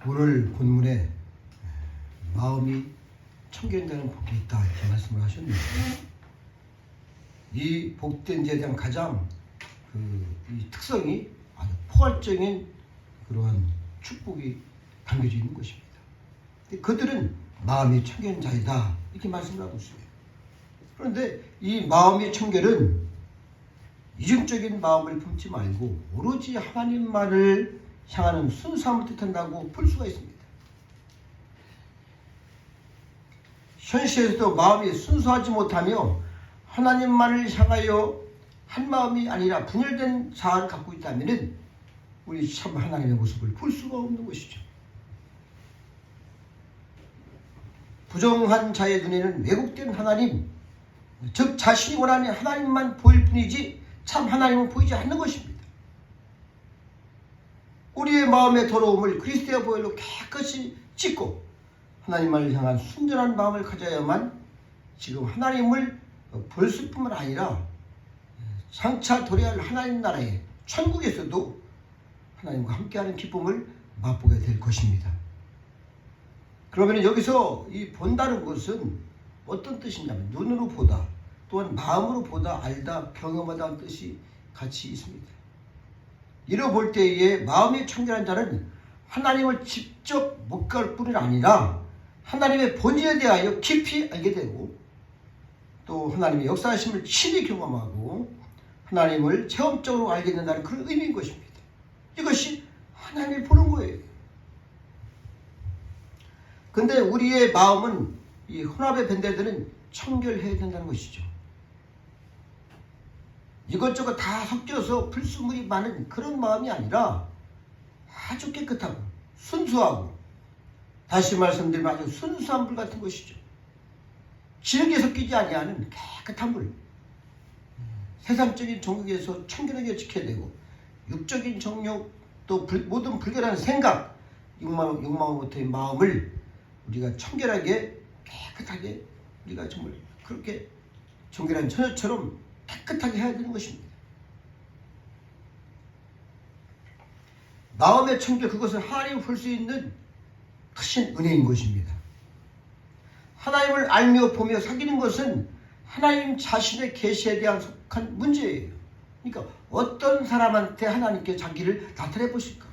오늘 본문에 마음이 청결되는 복이 있다 이렇게 말씀을 하셨는데, 이 복된 자에 대한 가장 이 특성이 아주 포괄적인 그러한 축복이 담겨져 있는 것입니다. 그들은 마음이 청결한 자이다 이렇게 말씀을 하고 있어요. 그런데 이 마음의 청결은 이중적인 마음을 품지 말고 오로지 하나님만을 향하는 순수함을 뜻한다고 볼 수가 있습니다. 현실에서도 마음이 순수하지 못하며 하나님만을 향하여 한 마음이 아니라 분열된 자아를 갖고 있다면 우리 참 하나님의 모습을 볼 수가 없는 것이죠. 부정한 자의 눈에는 왜곡된 하나님, 즉 자신이 원하는 하나님만 보일 뿐이지 참 하나님은 보이지 않는 것입니다. 우리의 마음의 더러움을 그리스도의 보혈로 깨끗이 씻고 하나님을 향한 순전한 마음을 가져야만 지금 하나님을 볼 수뿐만 아니라 장차 도래할 하나님 나라의 천국에서도 하나님과 함께하는 기쁨을 맛보게 될 것입니다. 그러면 여기서 이 본다는 것은 어떤 뜻이냐면 눈으로 보다, 또한 마음으로 보다, 알다, 경험하다는 뜻이 같이 있습니다. 이로 볼 때에 마음이 청결한 자는 하나님을 직접 못 갈 뿐이 아니라 하나님의 본질에 대하여 깊이 알게 되고 또 하나님의 역사하심을 친히 경험하고 하나님을 체험적으로 알게 된다는 그런 의미인 것입니다. 이것이 하나님을 보는 거예요. 근데 우리의 마음은 이 혼합의 밴드들은 청결해야 된다는 것이죠. 이것저것 다 섞여서 불순물이 많은 그런 마음이 아니라 아주 깨끗하고 순수하고, 다시 말씀드리면 아주 순수한 물 같은 것이죠. 기름이 섞이지 아니하는 깨끗한 물. 세상적인 종교에서 청결하게 지켜야 되고 육적인 정욕 또 모든 불결한 생각, 욕망으로부터의 마음을 우리가 청결하게 깨끗하게 우리가 정말 그렇게 정결한 처녀처럼 깨끗하게 해야 되는 것입니다. 마음의 청결, 그것은 하나님을 볼 수 있는 크신 은혜인 것입니다. 하나님을 알며 보며 사귀는 것은 하나님 자신의 계시에 대한 속한 문제예요. 그러니까 어떤 사람한테 하나님께 자기를 나타내 보실까?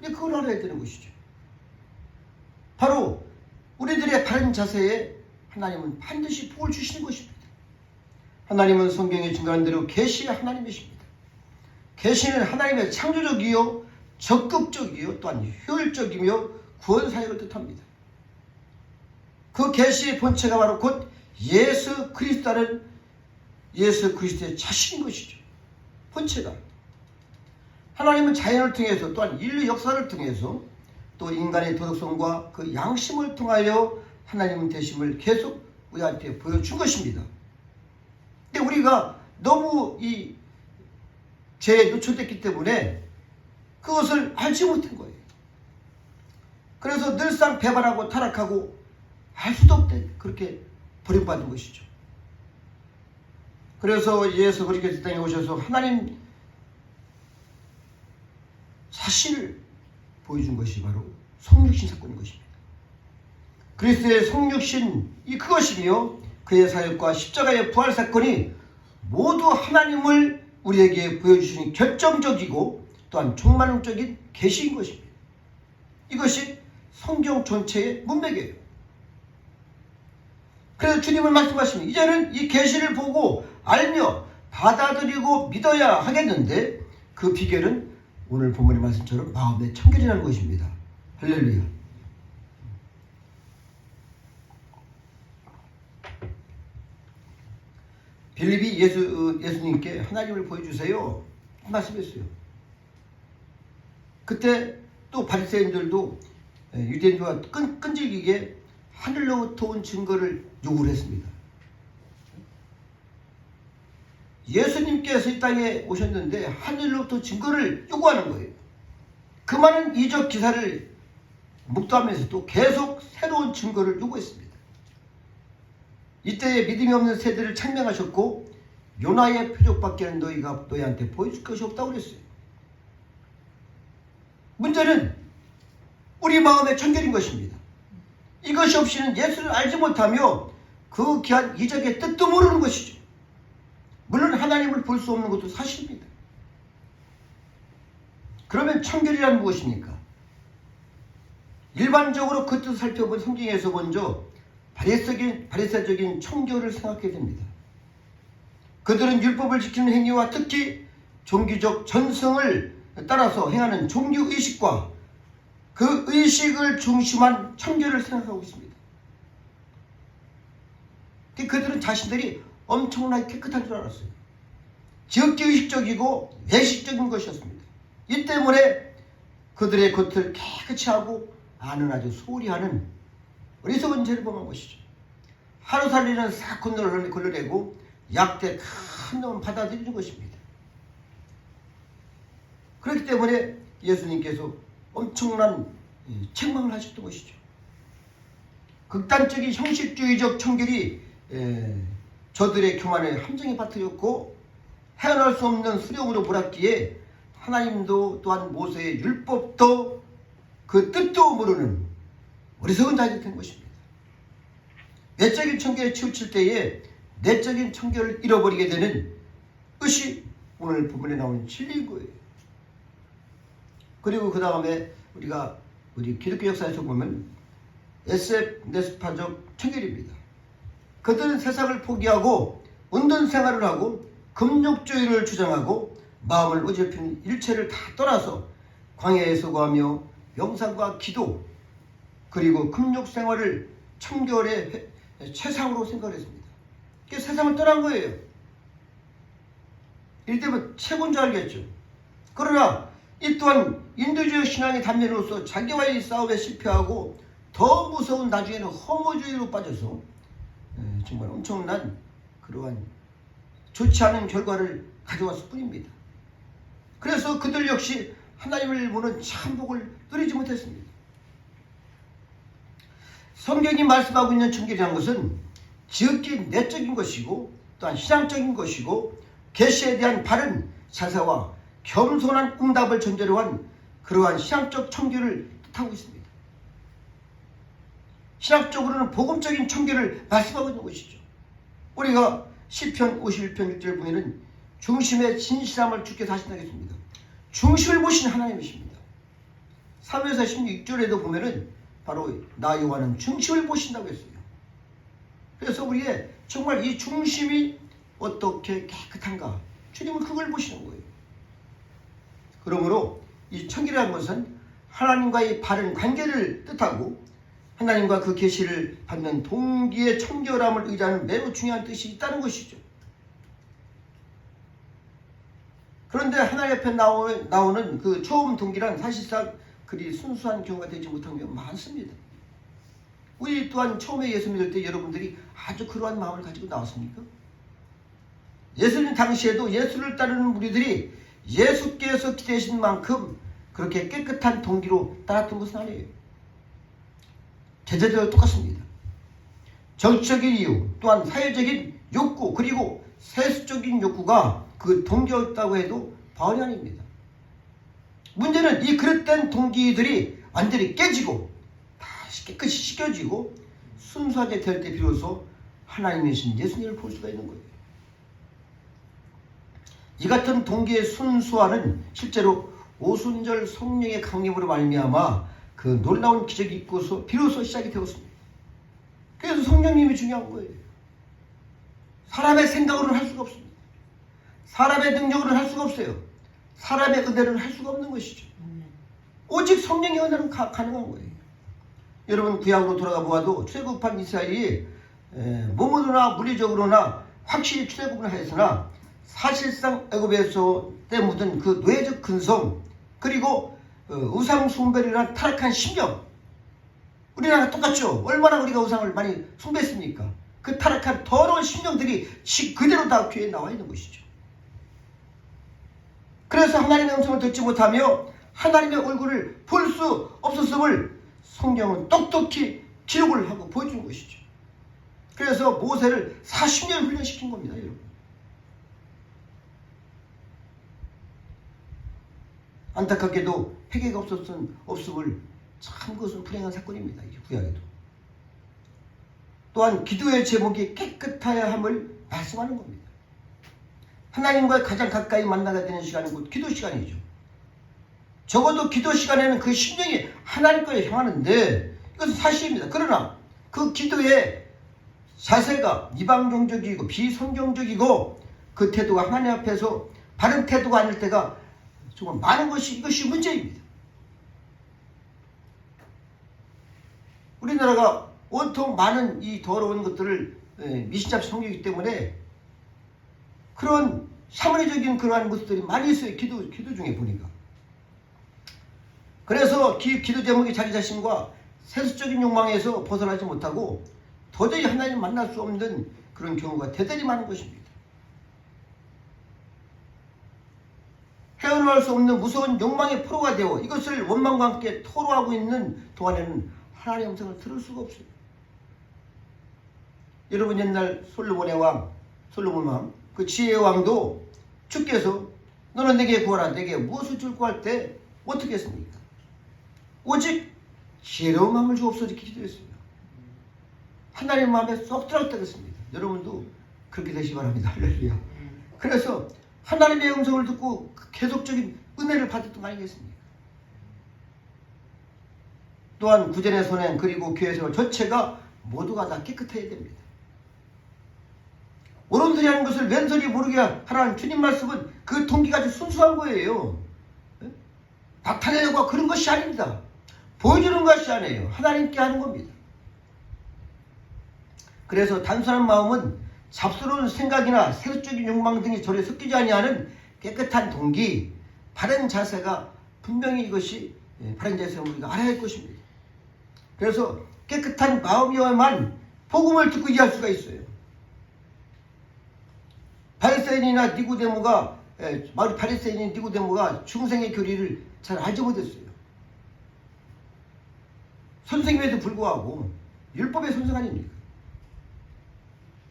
그걸 알아야 되는 것이죠. 바로 우리들의 바른 자세에 하나님은 반드시 복을 주시는 것입니다. 하나님은 성경에 증거한 대로 계시의 하나님이십니다. 계시는 하나님의 창조적이요 적극적이요 또한 효율적이며 구원 사역을 뜻합니다. 그 계시의 본체가 바로 곧 예수 그리스도라는 예수 그리스도의 자신인 것이죠. 본체가. 하나님은 자연을 통해서 또한 인류 역사를 통해서 또 인간의 도덕성과 그 양심을 통하여 하나님 되심을 계속 우리한테 보여준 것입니다. 근데 우리가 너무 이 죄에 노출됐기 때문에 그것을 알지 못한 거예요. 그래서 늘상 배반하고 타락하고 알 수도 없대 그렇게 버림받은 것이죠. 그래서 예수 그리스도 땅에 오셔서 하나님 자신을 보여준 것이 바로 성육신 사건인 것입니다. 그리스도의 성육신이 그것이며 그의 사역과 십자가의 부활 사건이 모두 하나님을 우리에게 보여주시는 결정적이고 또한 총만적인 계시인 것입니다. 이것이 성경 전체의 문맥이에요. 그래서 주님은 말씀하십니다. 이제는 이 계시를 보고 알며 받아들이고 믿어야 하겠는데 그 비결은 오늘 본문의 말씀처럼 마음의 청결이라는 것입니다. 할렐루야. 빌립이 예수님께 하나님을 보여주세요 말씀했어요. 그때 또 바리새인들도 유대인들과 끈질기게 하늘로부터 온 증거를 요구를 했습니다. 예수님께서 이 땅에 오셨는데 하늘로부터 증거를 요구하는 거예요. 그 많은 이적 기사를 묵도하면서도 계속 새로운 증거를 요구했습니다. 이때에 믿음이 없는 세대를 책명하셨고 요나의 표적밖에는 너희한테 보여줄 것이 없다고 그랬어요. 문제는 우리 마음의 청결인 것입니다. 이것이 없이는 예수를 알지 못하며 그 귀한 이적의 뜻도 모르는 것이죠. 물론 하나님을 볼 수 없는 것도 사실입니다. 그러면 청결이란 무엇입니까? 일반적으로 그 뜻을 살펴본 성경에서 먼저 바리새적인 청교를 생각해야 됩니다. 그들은 율법을 지키는 행위와 특히 종교적 전승을 따라서 행하는 종교의식과 그 의식을 중심한 청교를 생각하고 있습니다. 그들은 자신들이 엄청나게 깨끗한 줄 알았어요. 지역주의식적이고 외식적인 것이었습니다. 이 때문에 그들의 겉을 깨끗이 하고 안은 아주 소홀히 하는 어리석은 죄를 범한 것이죠. 하루 살리는 사건을 걸러내고 약대 큰 놈을 받아들이는 것입니다. 그렇기 때문에 예수님께서 엄청난 책망을 하셨던 것이죠. 극단적인 형식주의적 청결이 저들의 교만의 함정에 빠뜨렸고 헤어날 수 없는 수령으로 몰았기에 하나님도 또한 모세의 율법도 그 뜻도 모르는 어리석은 자들이 된 것입니다. 외적인 청결에 치우칠 때에 내적인 청결을 잃어버리게 되는 것이 오늘 부분에 나오는 진리인 거예요. 그리고 그 다음에 우리 기독교 역사에서 보면 네스파적 청결입니다. 그들은 세상을 포기하고 운동 생활을 하고 금욕주의를 주장하고 마음을 어지럽히는 일체를 다 떠나서 광야에서 거하며 명상과 기도 그리고 금욕 생활을 청결의 최상으로 생각했습니다. 그게 세상을 떠난 거예요. 이때면 최고인 줄 알겠죠. 그러나 이 또한 인도주의 신앙의 단면으로서 자기와의 싸움에 실패하고 더 무서운 나중에는 허무주의로 빠져서 정말 엄청난 그러한 좋지 않은 결과를 가져왔을 뿐입니다. 그래서 그들 역시 하나님을 보는 참 복을 누리지 못했습니다. 성경이 말씀하고 있는 청결이라는 것은 지극히 내적인 것이고 또한 신앙적인 것이고 계시에 대한 바른 자세와 겸손한 응답을 전제로 한 그러한 신앙적 청결을 뜻하고 있습니다. 신학적으로는 복음적인 청결을 말씀하고 있는 것이죠. 우리가 시편 51편 6절 보면은 중심의 진실함을 주께서 하신다고 했습니다. 중심을 보신 하나님이십니다. 3에서 16절에도 보면은 바로 나 여호와는 중심을 보신다고 했어요. 그래서 우리의 정말 이 중심이 어떻게 깨끗한가 주님은 그걸 보시는 거예요. 그러므로 이 청결이라는 것은 하나님과의 바른 관계를 뜻하고 하나님과 그 계시를 받는 동기의 청결함을 의지하는 매우 중요한 뜻이 있다는 것이죠. 그런데 하나님 앞에 나오는 그 처음 동기란 사실상 그리 순수한 경우가 되지 못한 경우가 많습니다. 우리 또한 처음에 예수 믿을 때 여러분들이 아주 그러한 마음을 가지고 나왔습니까? 예수님 당시에도 예수를 따르는 무리들이 예수께서 기대하신 만큼 그렇게 깨끗한 동기로 따랐던 것은 아니에요. 제자들과 똑같습니다. 정치적인 이유 또한 사회적인 욕구 그리고 세속적인 욕구가 그 동기였다고 해도 과언이 아닙니다. 문제는 이 그릇된 동기들이 완전히 깨지고 다시 깨끗이 씻겨지고 순수하게 될 때 비로소 하나님이신 예수님을 볼 수가 있는 거예요. 이 같은 동기의 순수화는 실제로 오순절 성령의 강림으로 말미암아 그 놀라운 기적이 있고서 비로소 시작이 되었습니다. 그래서 성령님이 중요한 거예요. 사람의 생각으로는 할 수가 없습니다. 사람의 능력으로는 할 수가 없어요. 사람의 은혜로는 할 수가 없는 것이죠. 오직 성령의 은혜는 가능한 거예요. 여러분 구약으로 돌아가 보아도 출애굽한 이스라엘이 몸으로나 물리적으로나 확실히 출애굽을 하였으나 사실상 애굽에서 때 묻은 그 뇌적 근성 그리고 우상 숭배를 타락한 심령 우리나라 똑같죠. 얼마나 우리가 우상을 많이 숭배했습니까? 그 타락한 더러운 심령들이 그대로 다 교회에 나와 있는 것이죠. 그래서 하나님의 음성을 듣지 못하며 하나님의 얼굴을 볼 수 없었음을 성경은 똑똑히 기록을 하고 보여준 것이죠. 그래서 모세를 40년 훈련시킨 겁니다. 여러분. 안타깝게도 회개가 없음을 참 그것은 불행한 사건입니다. 이 구약에도. 또한 기도의 제목이 깨끗하야 함을 말씀하는 겁니다. 하나님과 가장 가까이 만나게 되는 시간은 곧 기도 시간이죠. 적어도 기도 시간에는 그 심령이 하나님께 향하는데 이것은 사실입니다. 그러나 그 기도의 자세가 이방종적이고 비성경적이고 그 태도가 하나님 앞에서 바른 태도가 아닐 때가 정말 많은 것이 이것이 문제입니다. 우리나라가 온통 많은 이 더러운 것들을 미신잡 섬기기 때문에 그런 사무리적인 그러한 모습들이 많이 있어요. 기도 중에 보니까. 그래서 기도 제목이 자기 자신과 세속적인 욕망에서 벗어나지 못하고 도저히 하나님 만날 수 없는 그런 경우가 대단히 많은 것입니다. 헤어나올 수 없는 무서운 욕망의 포로가 되어 이것을 원망과 함께 토로하고 있는 동안에는 하나님의 음성을 들을 수가 없어요. 여러분 옛날 솔로몬 왕, 그 지혜의 왕도 주께서 너는 내게 구하라 내게 무엇을 줄 구할 때 어떻게 했습니까? 오직 지혜로운 마음을 주옵소서 이렇게 기도했습니다. 하나님 마음에 쏙 들어갔다겠습니다. 여러분도 그렇게 되시기 바랍니다. 할렐루야. 그래서 하나님의 음성을 듣고 계속적인 은혜를 받았던 거 아니겠습니까? 또한 구전의 선행 그리고 교회 생활 전체가 모두가 다 깨끗해야 됩니다. 오른소리 하는 것을 왼소리 모르게 하라는 주님 말씀은 그 동기가 아주 순수한 거예요. 나타내려고 그런 것이 아닙니다. 보여주는 것이 아니에요. 하나님께 하는 겁니다. 그래서 단순한 마음은 잡스러운 생각이나 세속적인 욕망 등이 절에 섞이지 아니하는 깨끗한 동기, 바른 자세가 분명히 이것이 바른 자세를 우리가 알아야 할 것입니다. 그래서 깨끗한 마음이어야만 복음을 듣고 이해할 수가 있어요. 바리새인이나 니고데모가 바리새인인 니고데모가 중생의 교리를 잘 알지 못했어요. 선생님에도 불구하고 율법의 선생 아닙니까?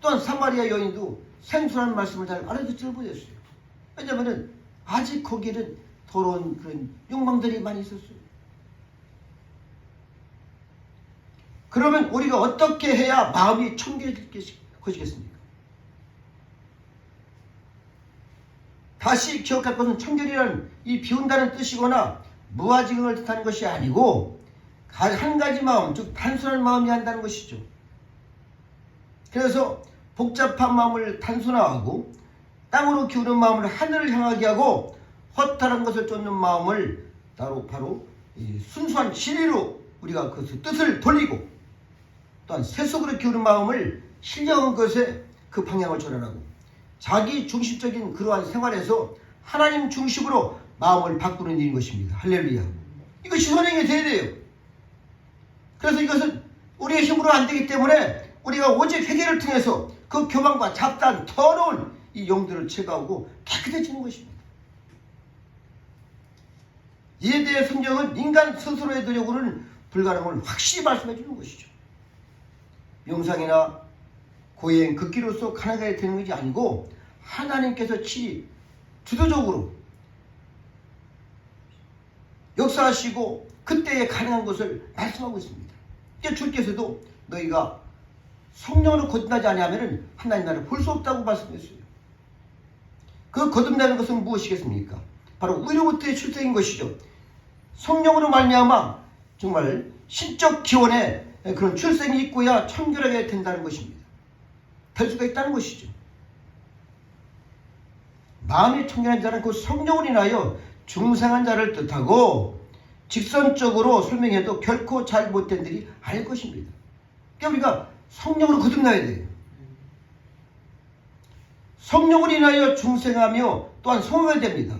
또한 사마리아 여인도 생소한 말씀을 잘 알아듣지 못했어요. 왜냐하면 아직 거기는 더러운 그런 욕망들이 많이 있었어요. 그러면 우리가 어떻게 해야 마음이 청결해질 것이겠습니까? 다시 기억할 것은 청결이란 이 비운다는 뜻이거나 무아지경을 뜻하는 것이 아니고 한 가지 마음, 즉 단순한 마음이 한다는 것이죠. 그래서 복잡한 마음을 단순화하고 땅으로 기우는 마음을 하늘을 향하게 하고 허탈한 것을 쫓는 마음을 바로 순수한 진리로 우리가 그 뜻을 돌리고 또한 세속으로 기우는 마음을 신령한 것에 그 방향을 전환하고 자기 중심적인 그러한 생활에서 하나님 중심으로 마음을 바꾸는 일인 것입니다. 할렐루야. 이것이 선행이 돼야 돼요. 그래서 이것은 우리의 힘으로 안 되기 때문에 우리가 오직 회개를 통해서 그 교만과 잡다한 더러운 이 영들을 제거하고 깨끗해지는 것입니다. 이에 대해 성경은 인간 스스로의 노력으로는 불가능을 확실히 말씀해 주는 것이죠. 명상이나 고행, 극기로서 가능하게 되는 것이 아니고 하나님께서 주도적으로 역사하시고 그때에 가능한 것을 말씀하고 있습니다. 이제 주께서도 너희가 성령으로 거듭나지 아니하면 하나님 나라를 볼 수 없다고 말씀했어요. 그 거듭나는 것은 무엇이겠습니까? 바로 위로부터의 출생인 것이죠. 성령으로 말미암아 정말 신적 기원의 그런 출생이 있고야 청결하게 된다는 것입니다. 될 수가 있다는 것이죠. 마음이 청결한 자는 그 성령으로 인하여 중생한 자를 뜻하고 직선적으로 설명해도 결코 잘못된 들이 아닐 것입니다. 그러니까 우리가 성령으로 거듭나야 돼요. 성령으로 인하여 중생하며 또한 성화해야 됩니다.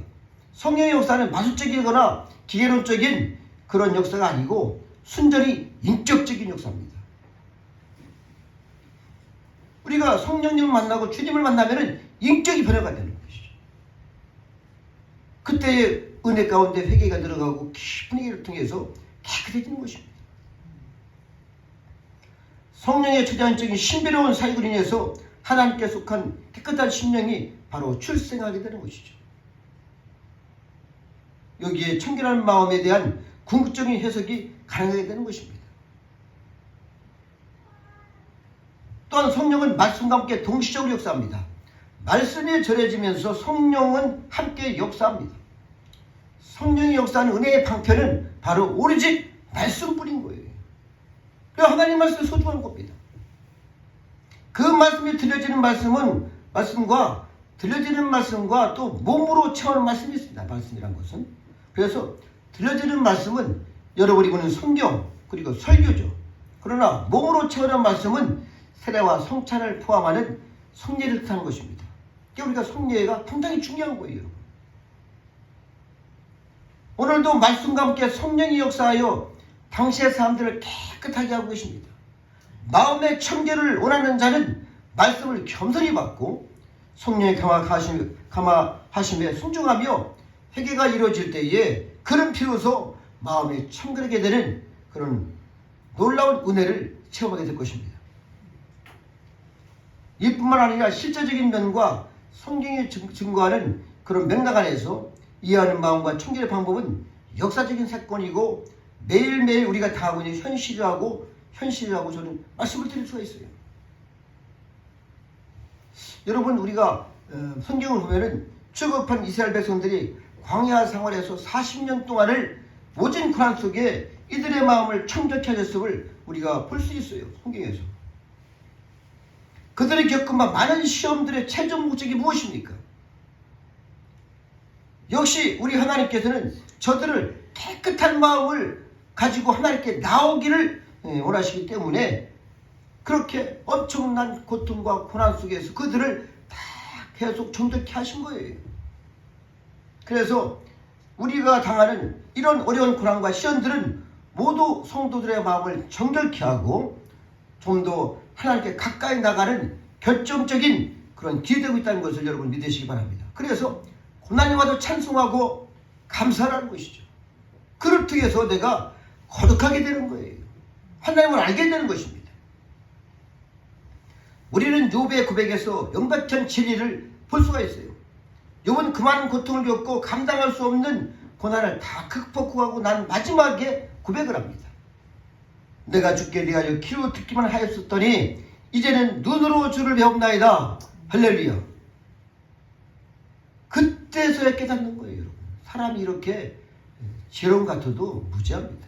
성령의 역사는 마술적이거나 기계론적인 그런 역사가 아니고 순전히 인격적인 역사입니다. 우리가 성령님을 만나고 주님을 만나면 인격이 변화가 되는 것이죠. 그때의 은혜 가운데 회개가 들어가고 깊은 회개를 통해서 깨끗해지는 것입니다. 성령의 초자연적인 신비로운 사역으로 인해서 하나님께 속한 깨끗한 심령이 바로 출생하게 되는 것이죠. 여기에 청결한 마음에 대한 궁극적인 해석이 가능하게 되는 것입니다. 또한 성령은 말씀과 함께 동시적으로 역사합니다. 말씀이 전해지면서 성령은 함께 역사합니다. 성령의 역사하는 은혜의 방편은 바로 오로지 말씀뿐인 거예요. 그래서 하나님 말씀이 소중한 겁니다. 그 말씀이 들려지는 말씀과 또 몸으로 체험하는 말씀이 있습니다. 말씀이란 것은. 그래서 들려지는 말씀은 여러분이 보는 성경 그리고 설교죠. 그러나 몸으로 체험하는 말씀은 세례와 성찬을 포함하는 성례를 뜻하는 것입니다. 그러니까 우리가 성례가 상당히 중요한 거예요. 여러분. 오늘도 말씀과 함께 성령이 역사하여 당시의 사람들을 깨끗하게 하고 계십니다. 마음의 청결을 원하는 자는 말씀을 겸손히 받고 성령의 감화하심에 순종하며 회개가 이루어질 때에 그런 피로서 마음이 청결하게 되는 그런 놀라운 은혜를 체험하게 될 것입니다. 이뿐만 아니라 실제적인 면과 성경이 증거하는 그런 맥락 안에서 이해하는 마음과 청결의 방법은 역사적인 사건이고 매일매일 우리가 당하고 있는 현실이라고 저는 말씀을 드릴 수가 있어요. 여러분, 우리가 성경을 보면은 출애굽한 이스라엘 백성들이 광야 생활에서 40년 동안을 모진 고난 속에 이들의 마음을 청결케 하셨음을 우리가 볼 수 있어요. 성경에서. 그들이 겪은 많은 시험들의 최종 목적이 무엇입니까? 역시 우리 하나님께서는 저들을 깨끗한 마음을 가지고 하나님께 나오기를 원하시기 때문에 그렇게 엄청난 고통과 고난 속에서 그들을 다 계속 정결케 하신 거예요. 그래서 우리가 당하는 이런 어려운 고난과 시련들은 모두 성도들의 마음을 정결케 하고 좀 더 하나님께 가까이 나가는 결정적인 그런 기회되고 있다는 것을 여러분 믿으시기 바랍니다. 그래서 고난이 와도 찬송하고 감사하는 것이죠. 그를 통해서 내가 거듭하게 되는 거예요. 하나님을 알게 되는 것입니다. 우리는 욥의 고백에서 명백한 진리를 볼 수가 있어요. 욥은 그 많은 고통을 겪고 감당할 수 없는 고난을 다 극복하고 난 마지막에 고백을 합니다. 내가 주께 대하여 귀로 듣기만 하였었더니 이제는 눈으로 주를 배웁나이다. 할렐루야. 그때서야 깨닫는 거예요. 여러분. 사람이 이렇게 지혜로운 것 같아도 무지합니다.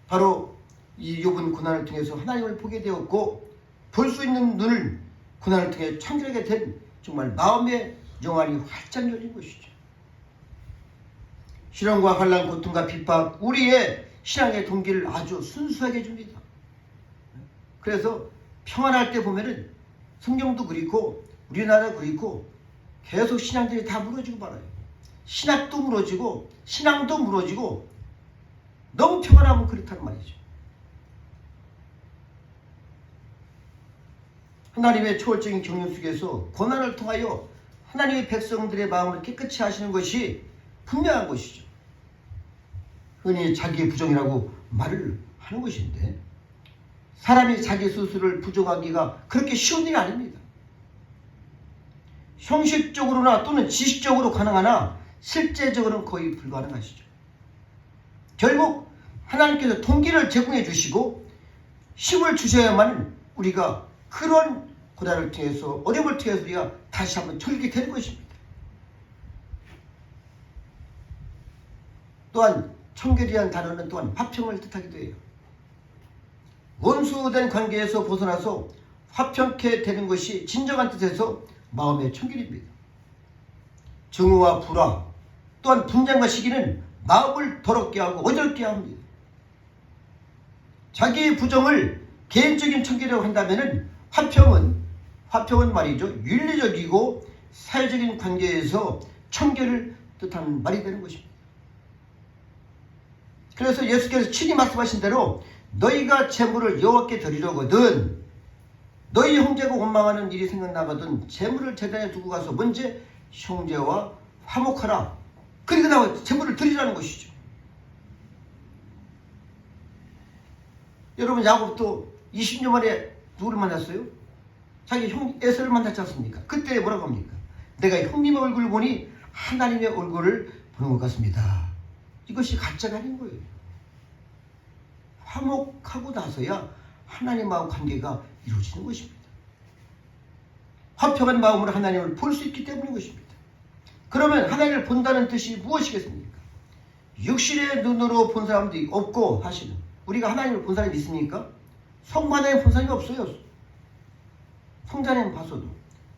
바로 이 욥은 고난을 통해서 하나님을 보게 되었고 볼 수 있는 눈을 고난을 통해 청결하게 된 정말 마음의 영안이 활짝 열린 것이죠. 시련과 환난, 고통과 핍박, 우리의 신앙의 동기를 아주 순수하게 해줍니다. 그래서 평안할 때 보면은 성경도 그렇고 우리나라 그렇고 계속 신앙들이 다 무너지고 말아요. 신학도 무너지고 신앙도 무너지고 너무 평안하면 그렇다는 말이죠. 하나님의 초월적인 경륜 속에서 고난을 통하여 하나님의 백성들의 마음을 깨끗이 하시는 것이 분명한 것이죠. 흔히 자기의 부정이라고 말을 하는 것인데 사람이 자기 스스로를 부정하기가 그렇게 쉬운 일이 아닙니다. 형식적으로나 또는 지식적으로 가능하나 실제적으로는 거의 불가능하시죠. 결국 하나님께서 동기를 제공해 주시고 힘을 주셔야만 우리가 그런 고난을 통해서 어려움을 통해서 우리가 다시 한번 철게 되는 것입니다. 또한 청결이라는 단어는 또한 화평을 뜻하기도 해요. 원수된 관계에서 벗어나서 화평케 되는 것이 진정한 뜻에서 마음의 청결입니다. 증오와 불화 또한 분쟁과 시기는 마음을 더럽게 하고 어렵게 합니다. 자기의 부정을 개인적인 청결이라고 한다면 화평은 말이죠. 윤리적이고 사회적인 관계에서 청결을 뜻하는 말이 되는 것입니다. 그래서 예수께서 친히 말씀하신 대로 너희가 재물을 여호와께 드리려거든 너희 형제가 원망하는 일이 생각나거든 재물을 제단에 두고 가서 먼저 형제와 화목하라. 그리고 나서 재물을 드리라는 것이죠. 여러분 야곱도 20년 만에 누구를 만났어요? 자기 형 에서를 만났지 않습니까? 그때 뭐라고 합니까? 내가 형님의 얼굴을 보니 하나님의 얼굴을 보는 것 같습니다. 이것이 가짜가 아닌 거예요. 화목하고 나서야 하나님하고 관계가 이루어지는 것입니다. 화평한 마음으로 하나님을 볼 수 있기 때문인 것입니다. 그러면 하나님을 본다는 뜻이 무엇이겠습니까? 육신의 눈으로 본 사람도 없고, 사실은 우리가 하나님을 본 사람이 있습니까? 성부 하나님 본 사람이 없어요. 성자 하나님 봤어도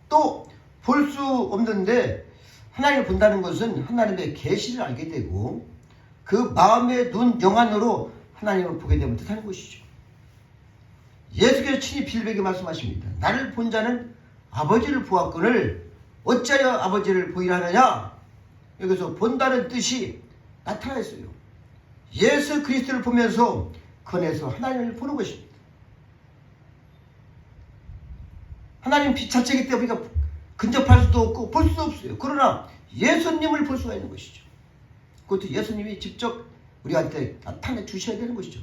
또 볼 수 없는데, 하나님을 본다는 것은 하나님의 계시를 알게 되고 그 마음의 눈 영안으로 하나님을 보게 되면 뜻하는 것이죠. 예수께서 친히 빌백에 말씀하십니다. 나를 본 자는 아버지를 보았거늘 어찌하여 아버지를 보이라 하느냐. 여기서 본다는 뜻이 나타나 있어요. 예수 그리스도를 보면서 그 안에서 하나님을 보는 것입니다. 하나님 빛 자체이기 때문에 우리가 근접할 수도 없고 볼 수도 없어요. 그러나 예수님을 볼 수가 있는 것이죠. 그것도 예수님이 직접 우리한테 나타내 주셔야 되는 것이죠.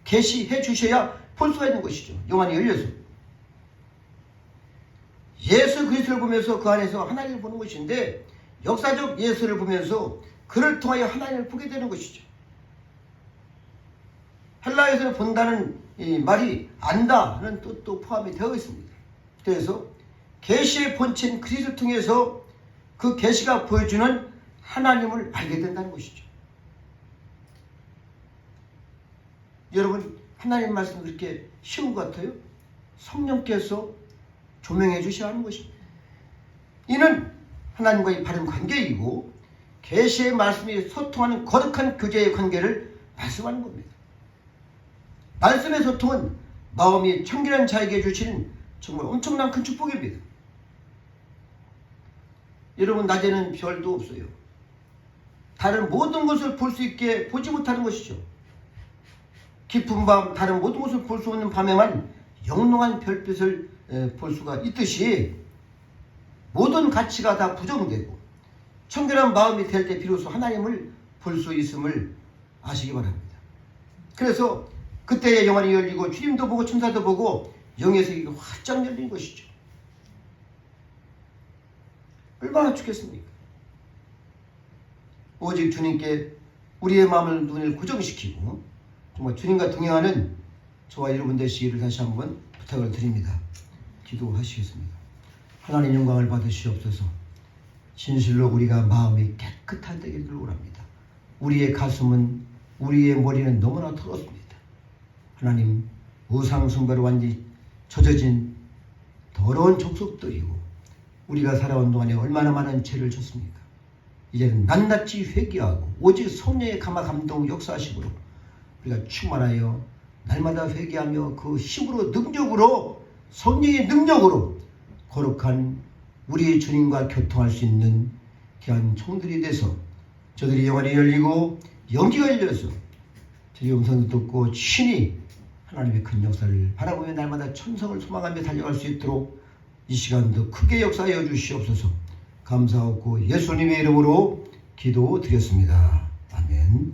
계시해 주셔야 볼 수가 있는 것이죠. 영안이 열려서. 예수 그리스도를 보면서 그 안에서 하나님을 보는 것인데, 역사적 예수를 보면서 그를 통하여 하나님을 보게 되는 것이죠. 헬라에서는 본다는 이 말이 안다는 뜻도 포함이 되어 있습니다. 그래서 계시의 본체인 그리스도를 통해서 그 계시가 보여주는 하나님을 알게 된다는 것이죠. 여러분, 하나님 말씀이 그렇게 쉬운 것 같아요? 성령께서 조명해 주셔야 하는 것입니다. 이는 하나님과의 바른 관계이고 계시의 말씀이 소통하는 거룩한 교제의 관계를 말씀하는 겁니다. 말씀의 소통은 마음이 청결한 자에게 주시는 정말 엄청난 큰 축복입니다. 여러분, 낮에는 별도 없어요. 다른 모든 것을 볼 수 있게 보지 못하는 것이죠. 깊은 밤, 다른 모든 것을 볼 수 없는 밤에만 영롱한 별빛을 볼 수가 있듯이 모든 가치가 다 부정되고 청결한 마음이 될 때 비로소 하나님을 볼 수 있음을 아시기 바랍니다. 그래서 그때의 영안이 열리고 주님도 보고 천사도 보고 영의 세계가 활짝 열린 것이죠. 얼마나 좋겠습니까? 오직 주님께 우리의 마음을 눈을 고정시키고 정말 주님과 동행하는 저와 여러분 되시기를 다시 한번 부탁을 드립니다. 기도하시겠습니다. 하나님 영광을 받으시옵소서. 진실로 우리가 마음이 깨끗한 되기를 원합니다. 우리의 가슴은, 우리의 머리는 너무나 더럽습니다. 하나님, 우상숭배로 완전히 젖어진 더러운 족속들이고 우리가 살아온 동안에 얼마나 많은 죄를 졌습니까? 이제는 낱낱이 회개하고 오직 성령의 감화 감동 역사하심으로 우리가 충만하여 날마다 회개하며 그 힘으로, 능력으로, 성령의 능력으로 거룩한 우리의 주님과 교통할 수 있는 귀한 종들이 돼서 저들이 영안이 열리고 영기가 열려서 저희 음성도 듣고 친히 하나님의 큰 역사를 바라보며 날마다 천성을 소망하며 달려갈 수 있도록 이 시간도 크게 역사하여 주시옵소서. 감사하고 예수님의 이름으로 기도드렸습니다. 아멘.